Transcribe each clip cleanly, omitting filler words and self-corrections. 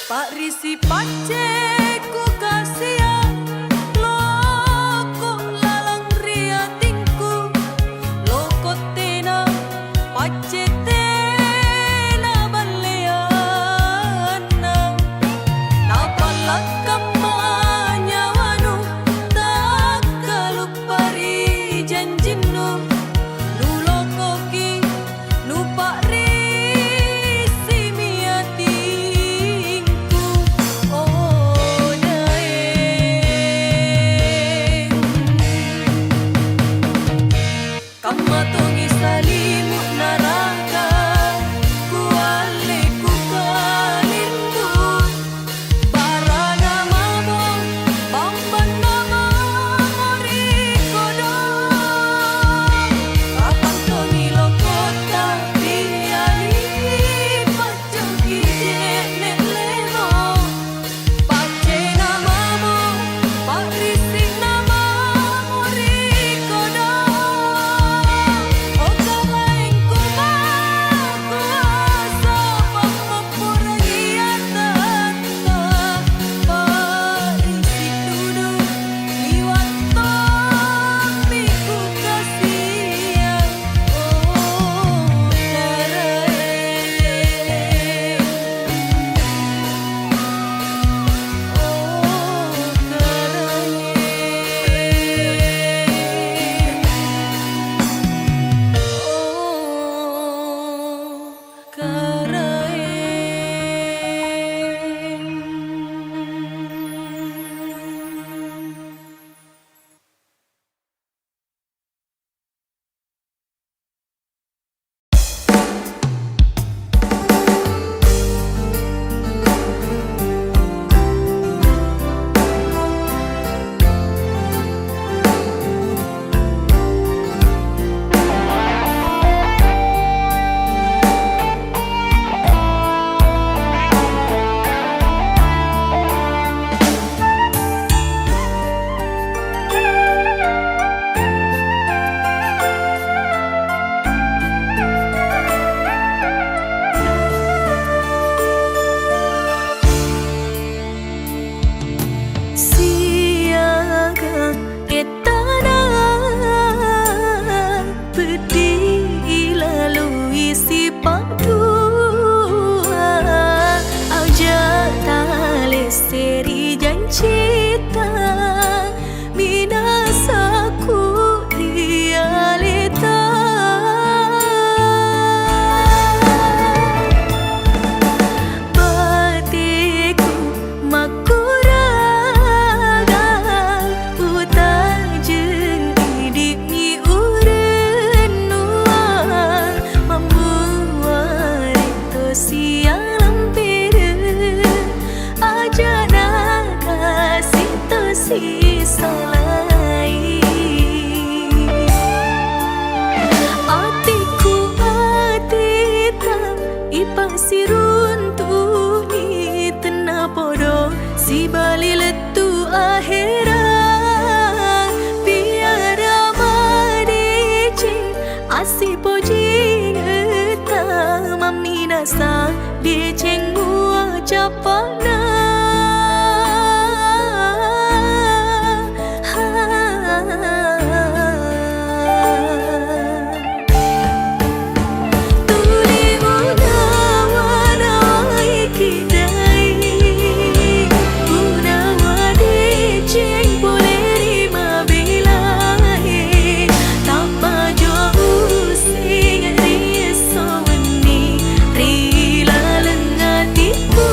Pak Risi Pace ku kasihan loko lalang ria tingku loko tena Pace tena baleana napalak kamanya wanu tak kalupari janjinu nu loko ki nu Pak Risi miatingku oh daeng kamatongi salimut naraka kuale ku kalindu barana mamo bamban mama morikodo kapantongi lokota biali pacoki nek lemo pace namamu Pak Risi nama morikodo o kalaeng kuasa pamapurahian tata Pak Risi tudu liwat tomiku kasihan oh siaga etana pedih lalui si pangdua aja tale seri janjita minasaku realita batiku makuraga utajeng idimi urenua membuat itu siang lampir aja nakasih tosi salai atiku atita ipang siruntuh ni tena podo si bali letu akhirat biara madece asi poji ngeta maminasa deceng mua capana tuli unawanai kidai unawadi ceng boleh rima bilahi tanpa jauh sing riso weni rila lengatiku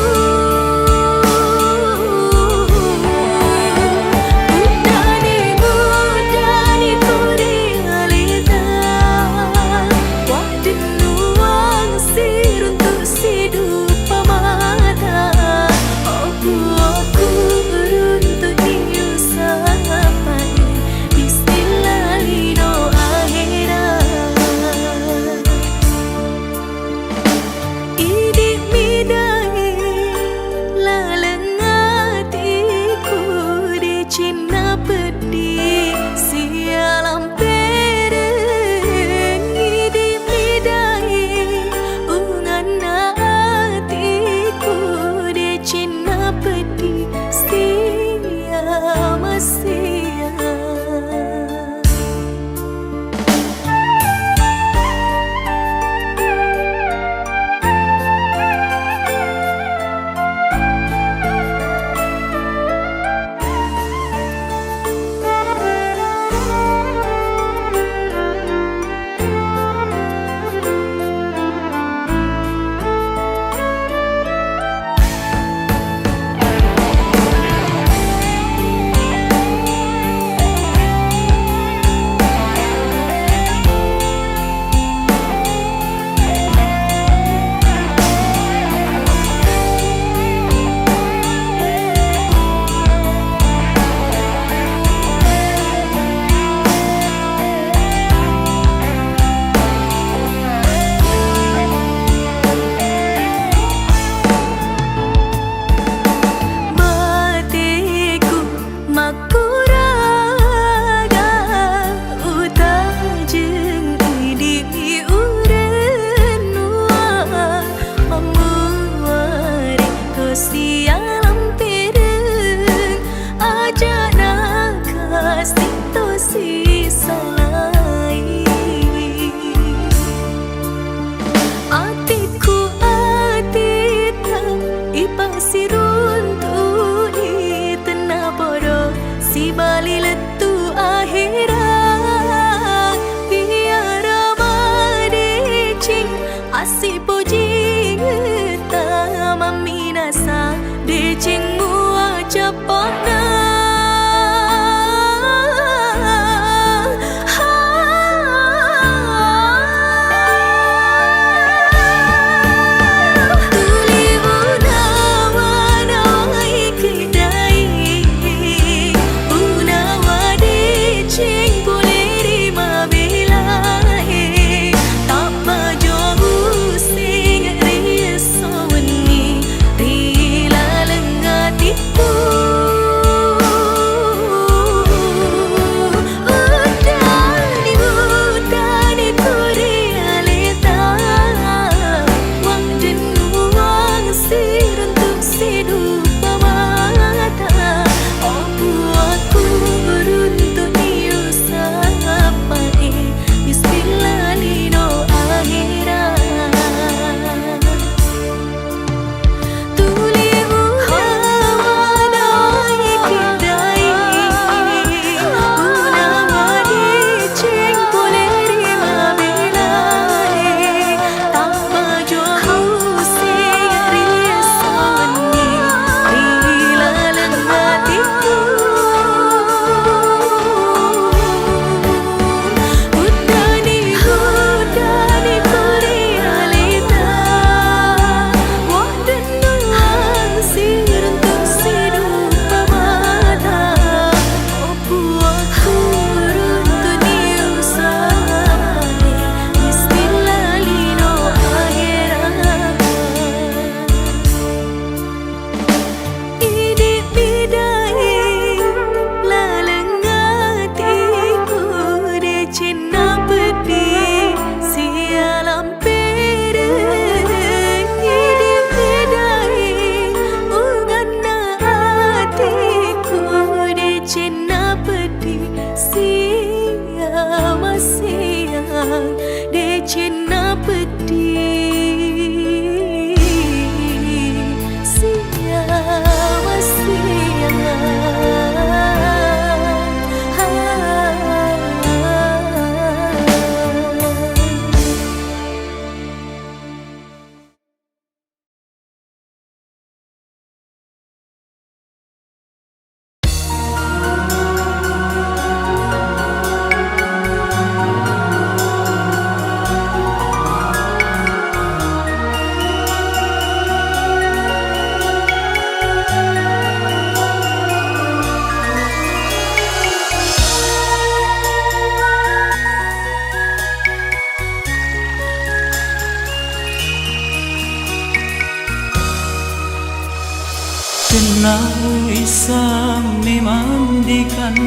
Kenal isa memandikan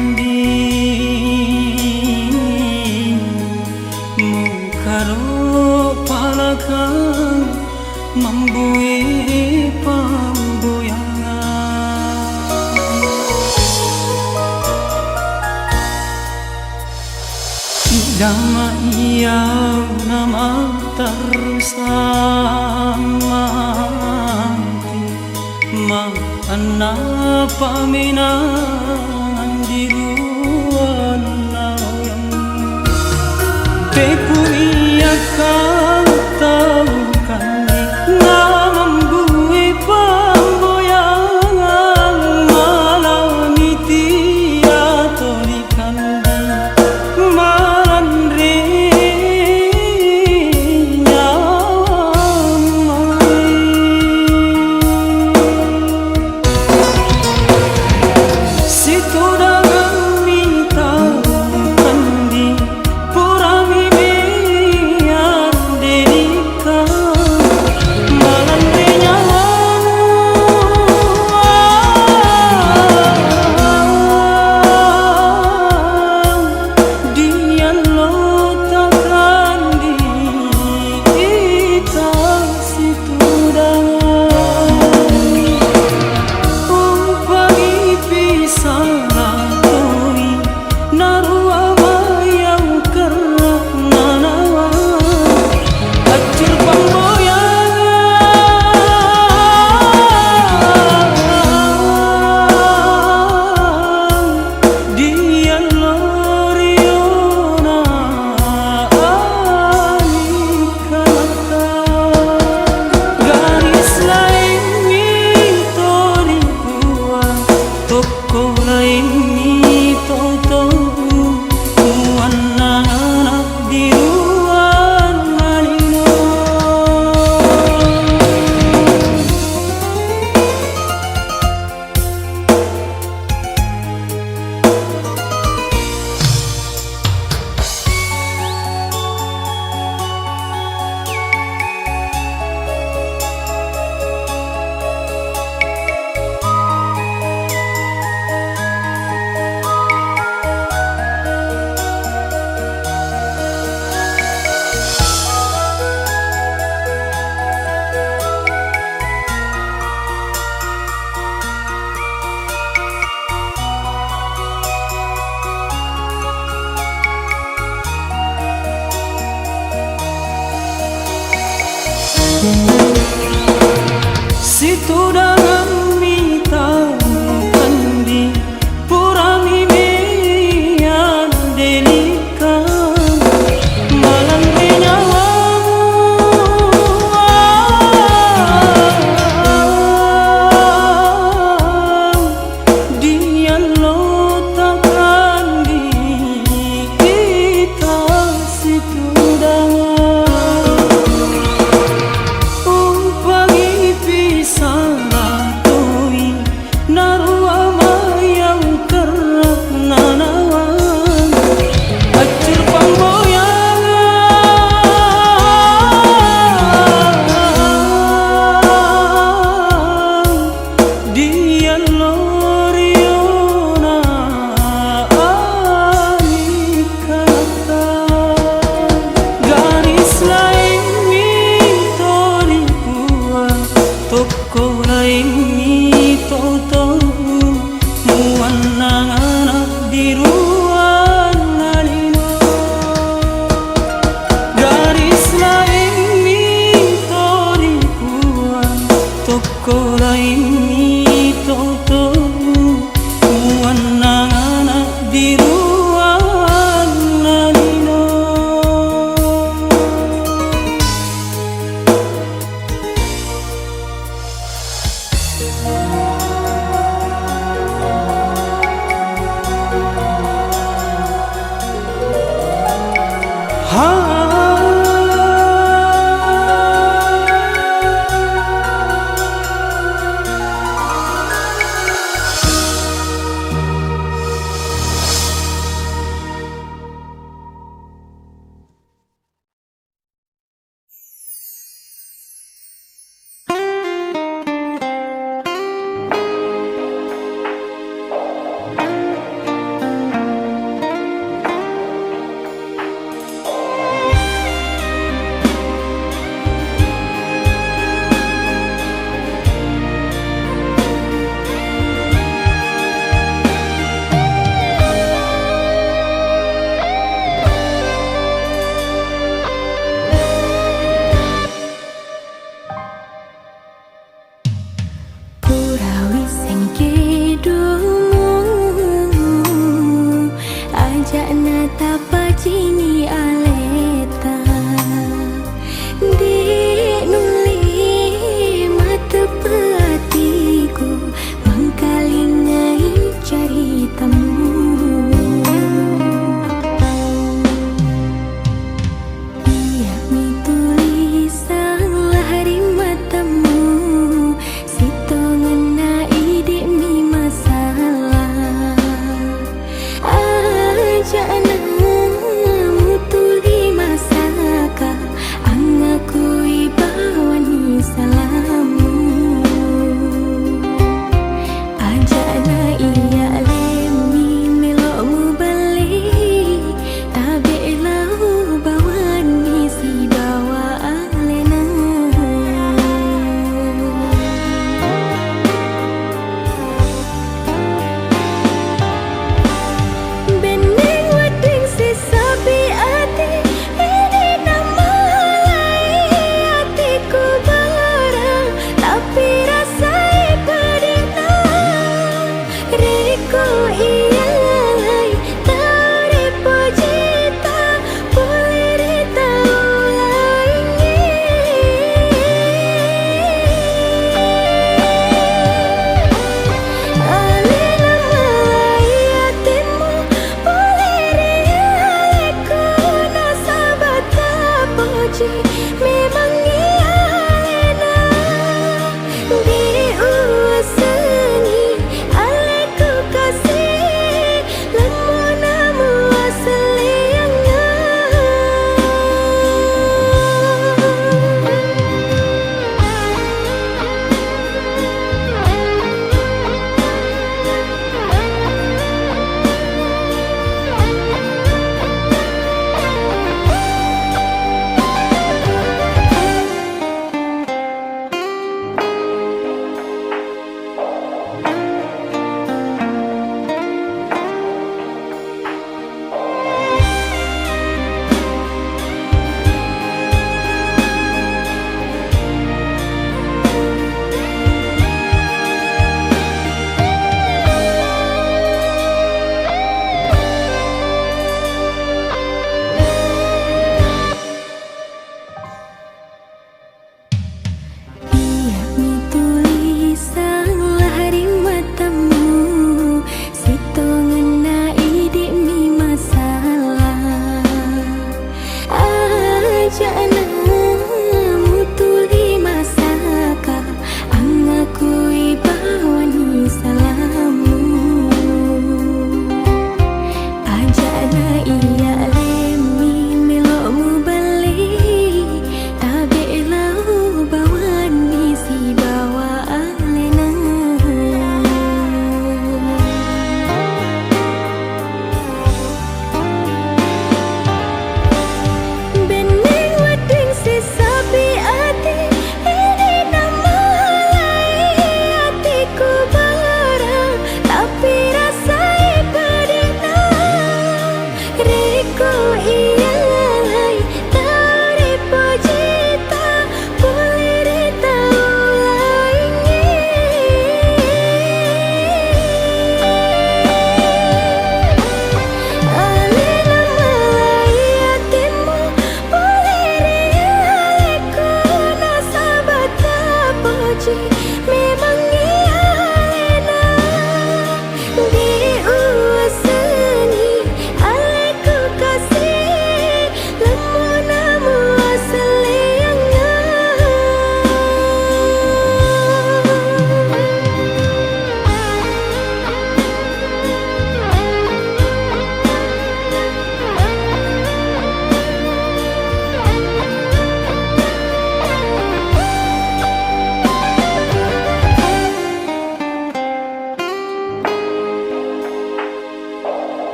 mukaro palakan membui pamboyangan dama iya nama tersama Mana paminangan di ruang yang Teku iya kau tahu kan nama bui pamboyangan malam itia torikan malam Situ dalam mita kandi purami meyan delika malam nyawamu dia lo takkan di kita situ dalam janji memang ia enak diuasani aleku kasih lamun namu asliangnya.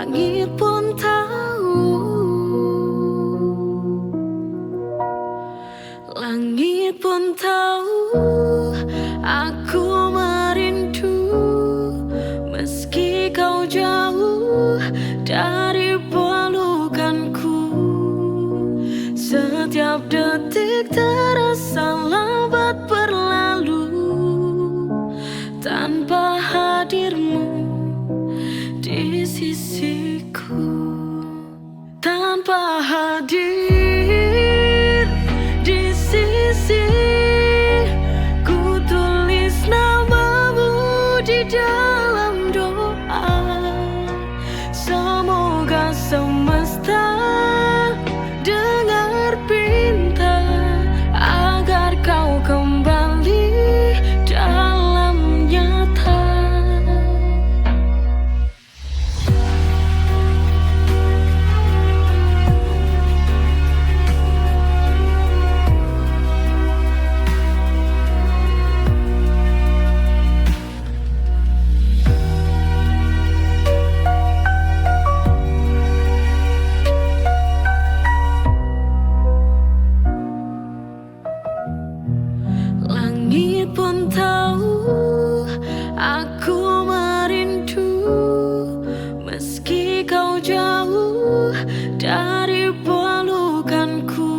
Langit pun tahu, langit pun tahu aku merindu. Meski kau jauh dari pelukanku, setiap detik terasa lambat berlalu tanpa hadirmu di sisiku. Tanpa hadir di sisi, ku tulis namamu di dalam doa. Semoga semesta dengar pinta agar kau kembali dalam nyata. Langit pun tahu aku merindu. Meski kau jauh dari pelukanku,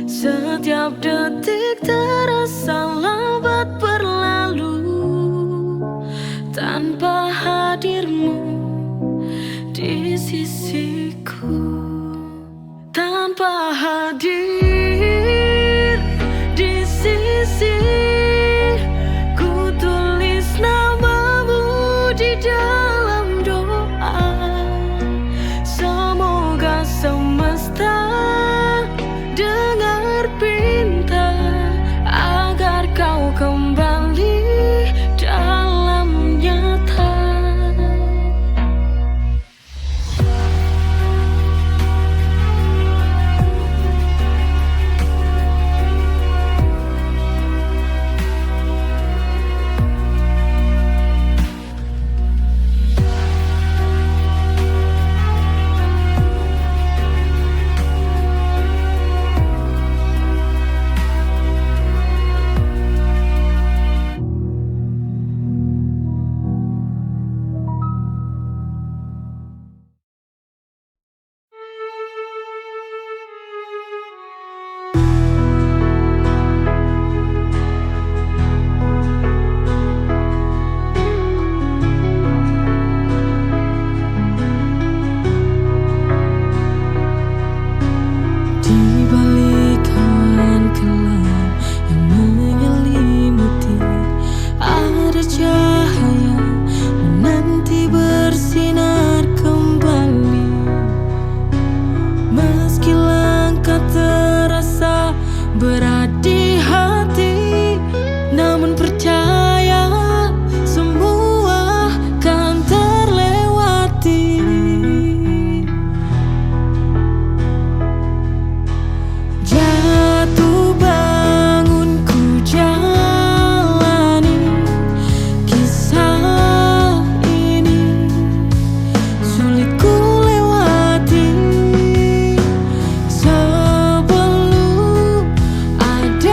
setiap detik terasa lambat berlalu tanpa hadirmu di sisiku. Tanpa hadir di sisi, ku tulis namamu di dalam doa. Semoga semesta dengar pinta agar kau kembali dalam nyata. Di balik awan kelam yang menyelimuti, ada cahaya menanti bersinar kembali. Meski langkah terasa berat di hati, namun percaya semua kan terlewati. Jatuh bangun ku jalani kisah ini, sulit ku lewati sebelum ada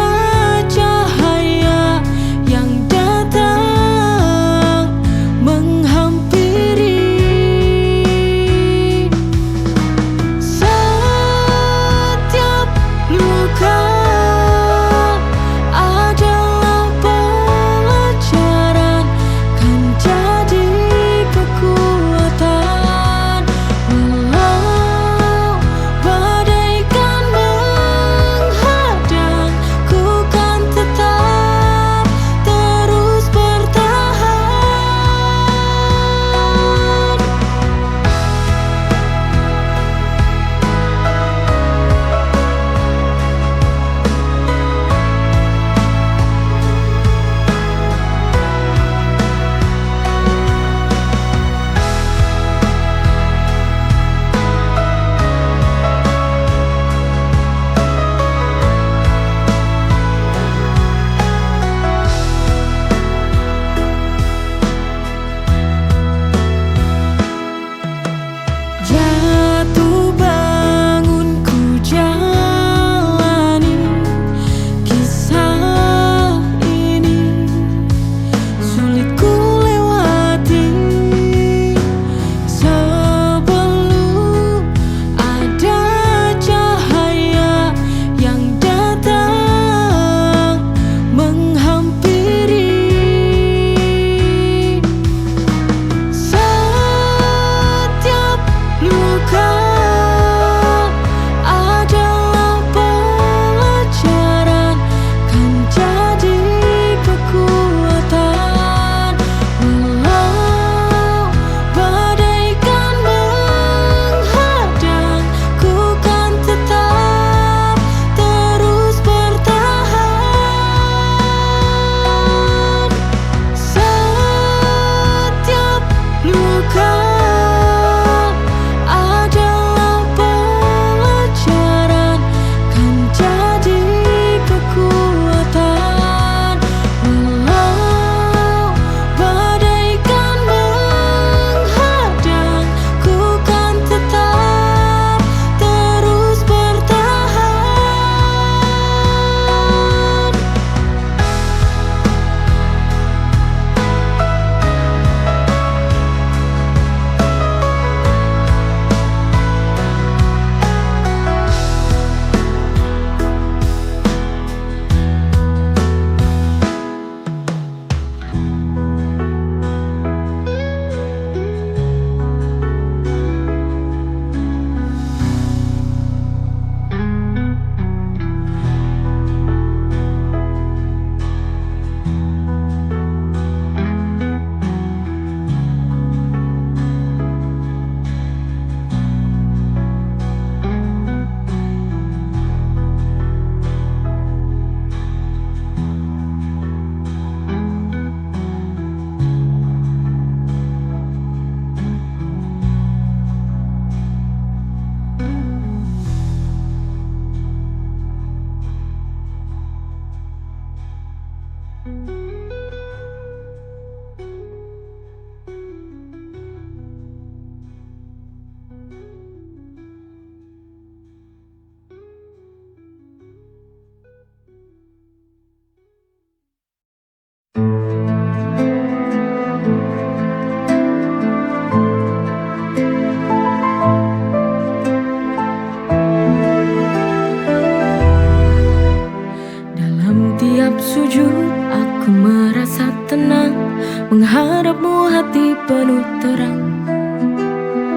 tiap sujud aku merasa tenang, menghadapmu hati penuh terang.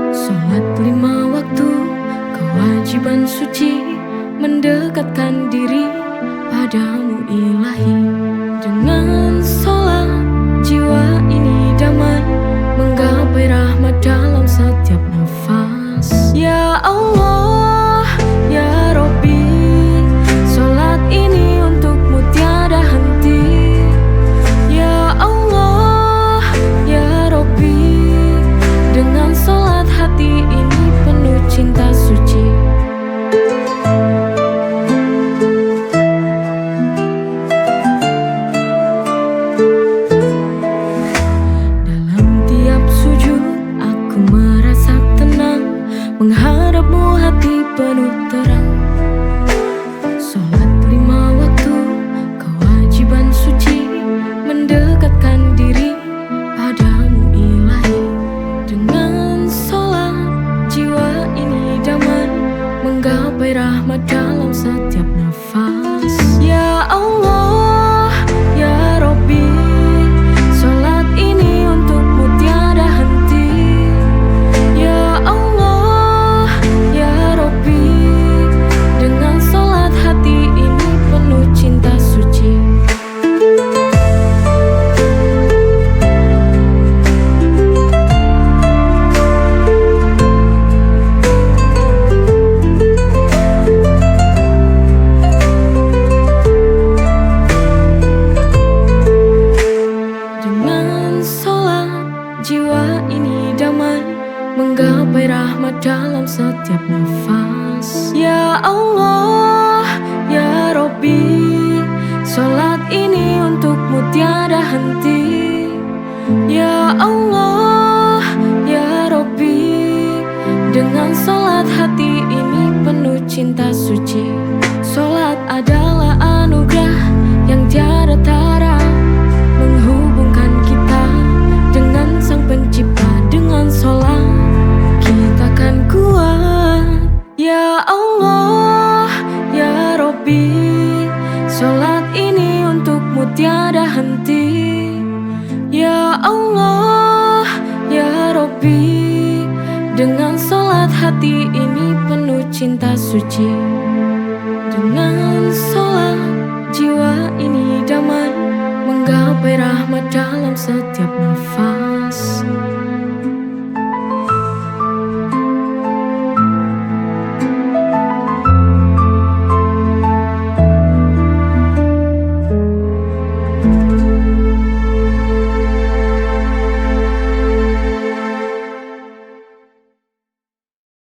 Sholat 5 waktu, kewajiban suci, mendekatkan diri padamu ilahi. Dengan sholat jiwa ini damai, menggapai rahmat dalam setiap nafas. Ya Allah, ya Rabbi, sholat ini untukmu tiada henti. Ya Allah, ya Rabbi, dengan sholat hati ini penuh cinta suci. Menghadapmu hati penuh terang. Sholat 5 waktu, kewajiban suci, mendekatkan diri padamu ilahi. Dengan sholat jiwa ini damai, menggapai rahmat dalam setiap nafas. Ya Allah, ya Rabbi, sholat ini untukmu tiada henti. Ya Allah, ya Rabbi, dengan sholat hati ini penuh cinta suci. Dengan sholat jiwa ini damai, menggapai rahmat dalam setiap nafas. Ya Allah, ya Rabbi, sholat ini untukmu tiada henti. Ya Allah, ya Rabbi, dengan sholat hati ini penuh cinta suci. Sholat adalah anugerah yang tiada tara, menghubungkan kita dengan Sang Pencipta. Dengan sholat kita kan kuat. Ya Allah, ya Rabbi, sholat ini untukmu tiada henti. Ya Allah, ya Rabbi, dengan sholat hati ini penuh cinta suci. Dengan sholat jiwa ini damai, menggapai rahmat dalam setiap nafas.